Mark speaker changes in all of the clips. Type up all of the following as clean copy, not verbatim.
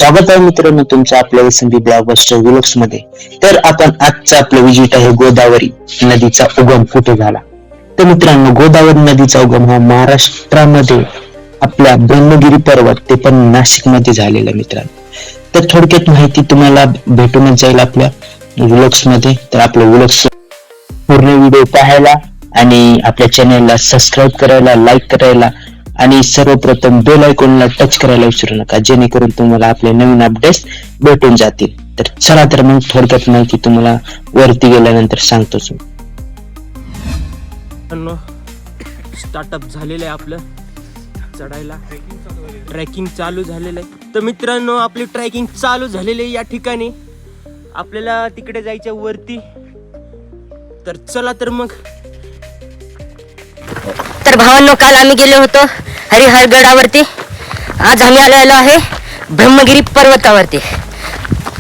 Speaker 1: स्वागत आहे मित्रांनो तुमचं आपल्या एस.एम.बी ब्लॉगबस्टर व्लॉग्स मध्ये. तर आपण आजचं आपलं विजिट आहे गोदावरी नदीचा उगम कुठे झाला. तर मित्रांनो, गोदावरी नदीचा उगम हा महाराष्ट्रामध्ये आपल्या ब्रह्मगिरी पर्वत ते पण नाशिक मध्ये झालेला मित्रांनो. तर थोडक्यात माहिती तुम्हाला भेटूनच जाईल आपल्या व्लॉग्स मध्ये. तर आपले व्लॉग्स पूर्ण व्हिडिओ पाहायला आणि आपल्या चॅनलला सबस्क्राईब करायला, लाईक करायला आणि सर्वप्रथम बेल आयकॉनला टच करायला विसरू नका, जेणेकरून तुम्हाला आपले नवीन अपडेट्स भेटून जातील. तर चला, तर मग थोडक्यात माहिती तुम्हाला वरती गेल्यानंतर सांगतोच.
Speaker 2: स्टार्टअप झालेलं आहे आपलं, चढायला ट्रॅकिंग चालू झालेलं आहे. तर मित्रांनो, आपली ट्रॅकिंग चालू झालेली आहे. या ठिकाणी आपल्याला तिकडे जायचं वरती. तर चला तर मग.
Speaker 3: तर भावांनो, काल आम्ही गेलो होतो हरिहरगडावरती. आज आम्ही आलेलो आहे ब्रह्मगिरी पर्वतावरती.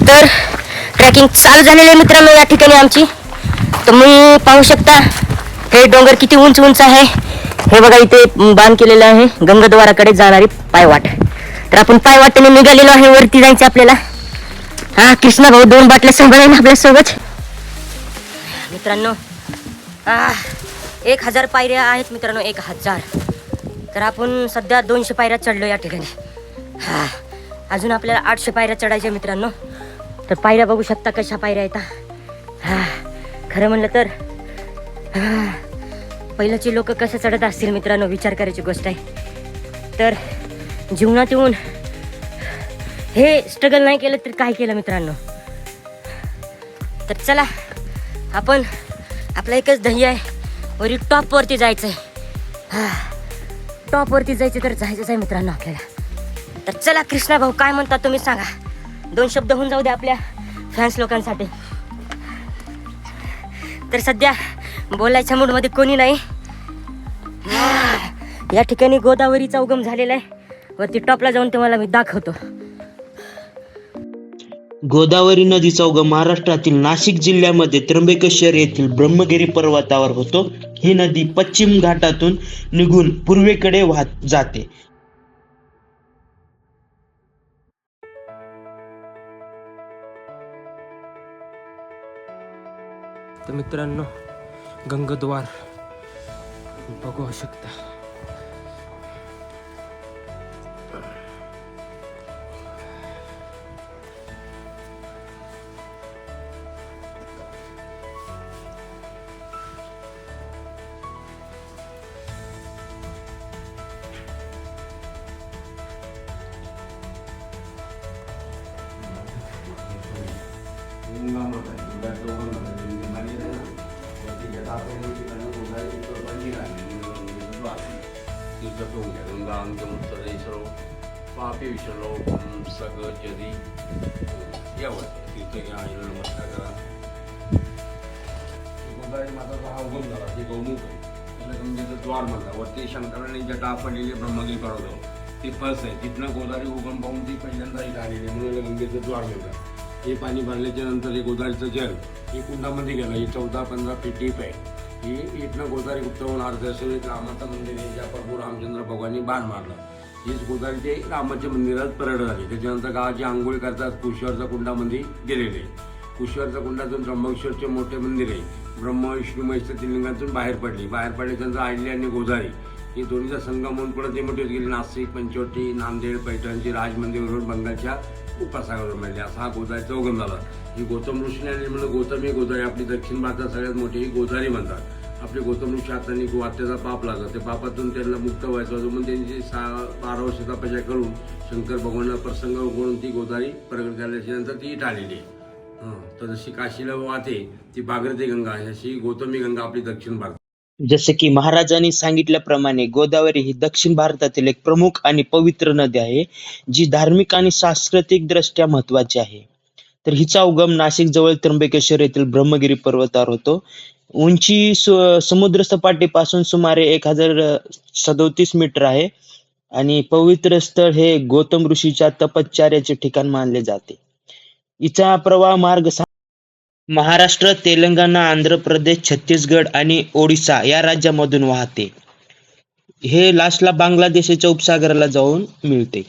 Speaker 3: तर ट्रॅकिंग चालू झालेली आहे मित्रांनो या ठिकाणी आमची. तुम्ही पाहू शकता हे डोंगर किती उंच उंच आहे. हे बघा, इथे बांध केलेलं आहे गंगाद्वाराकडे जाणारी पायवाट. तर आपण पायवाटेने निघालेलो आहे, वरती जायचं आपल्याला. हा, कृष्णा भाऊ 2 बाटल्या सांभाळायला आपल्यासोबत. मित्रांनो, 1000 पायऱ्या आहेत मित्रांनो, 1000. तर आपण सध्या 200 पायऱ्या चढलो या ठिकाणी. अजून आपल्याला 800 पायऱ्या चढायच्या मित्रांनो. तर पायऱ्या बघू शकता कशा पायऱ्या येतात. खरं म्हणलं तर पहिल्याचे लोक कसं चढत असतील मित्रांनो, विचार करायची गोष्ट आहे. तर जीवनात येऊन हे स्ट्रगल नाही केलं तर काय केलं मित्रांनो. तर चला, आपण आपला एकच ध्येय आहे, वरी टॉपवरती जायचं आहे. टॉपवरती जायचं तर जायचंच आहे मित्रांनो आपल्याला. तर चला, कृष्णा भाऊ काय म्हणता तुम्ही सांगा. 2 शब्द होऊन जाऊ द्या आपल्या फॅन्स लोकांसाठी. तर सध्या बोलायच्या मूडमध्ये कोणी नाही. या ठिकाणी गोदावरीचा उगम झालेला आहे. वरती टॉपला जाऊन तुम्हाला मी दाखवतो.
Speaker 1: गोदावरी नदीचा उगम महाराष्ट्रातील नाशिक जिल्ह्यामध्ये त्र्यंबकेश्वर येथील ब्रह्मगिरी पर्वतावर होतो. ही नदी पश्चिम घाटातून निघून पूर्वेकडे वाहत जाते.
Speaker 2: तर मित्रांनो, गंगाद्वार बघू शकता.
Speaker 4: द्वार म्हणला वरती शंकराने जटा पडलेली ब्रह्मगिरी पर्वत ती फस आहे. तिथनं गोदावरी उगम पाहून ती पहिल्यांदा इथं आलेली म्हणून गंगेचं द्वार म्हणतात. हे पाणी भरल्याच्या नंतर हे गोदावरीचं जल हे कुंडामध्ये गेलं. ही 14-15 फीट डीप आहे. ही इथनं गोदावरी गुप्त होऊन अर्धेश्वरी रामाचं मंदिर आहे, ज्या प्रभू रामचंद्र भगवानी बाण मारला. हीच गोदावरी ते रामाच्या मंदिरात परड झाली. त्याच्यानंतर गावाची आंघोळी करतात कुशेवरच्या कुंडामध्ये गेलेले. कुशेवरच्या कुंडातून त्र्यंबकेश्वरचे मोठे मंदिर आहे. ब्रह्म विष्णू महेश त्रिलिंगातून बाहेर पडल्यानंतर आयली आणि गोदावरी ही दोन्हीचा संगम होऊन पुढे ते मोठी गेली. नाशिक, पंचवटी, नांदेड, पैठणची राज मंदिरवरून बंगालच्या उपसागरावर मिळाली. असा हा गोदावरीचा उगम झाला. ही गौतम ऋषीने आणि म्हणून गौतमी गोदावरी आपली दक्षिण भारतात सगळ्यात मोठी ही गोदावरी म्हणतात. आपले गौतम ऋषी हाताने वात्याचा पाप लागला. ते पापातून त्यांना मुक्त व्हायचं होतं म्हणून त्यांची 12 वर्ष तपस्या करून शंकर भगवानाला प्रसंग उघडून ती गोदावरी प्रगट झाल्याच्या नंतर ती आलेली आहे. तर जशी काशीला वाहते ती भागीरथी गंगा, अशी गौतमी गंगा आपली दक्षिण भारत.
Speaker 1: जसे की महाराजांनी सांगितल्याप्रमाणे गोदावरी ही दक्षिण भारतातील एक प्रमुख आणि पवित्र नदी आहे, जी धार्मिक आणि सांस्कृतिक दृष्ट्या महत्वाची आहे. तर हिचा उगम नाशिक जवळ त्र्यंबकेश्वर येथील ब्रह्मगिरी पर्वतावर होतो. उंची समुद्र सपाटीपासून सुमारे 1037 मीटर आहे आणि पवित्र स्थळ हे गौतम ऋषीच्या तपश्चर्याचे ठिकाण मानले जाते. हिचा प्रवाह मार्ग महाराष्ट्र, तेलंगणा, आंध्र प्रदेश, छत्तीसगड आणि ओडिसा या राज्यामधून वाहते. हे लास्टला बांगलादेशाच्या उपसागराला जाऊन मिळते.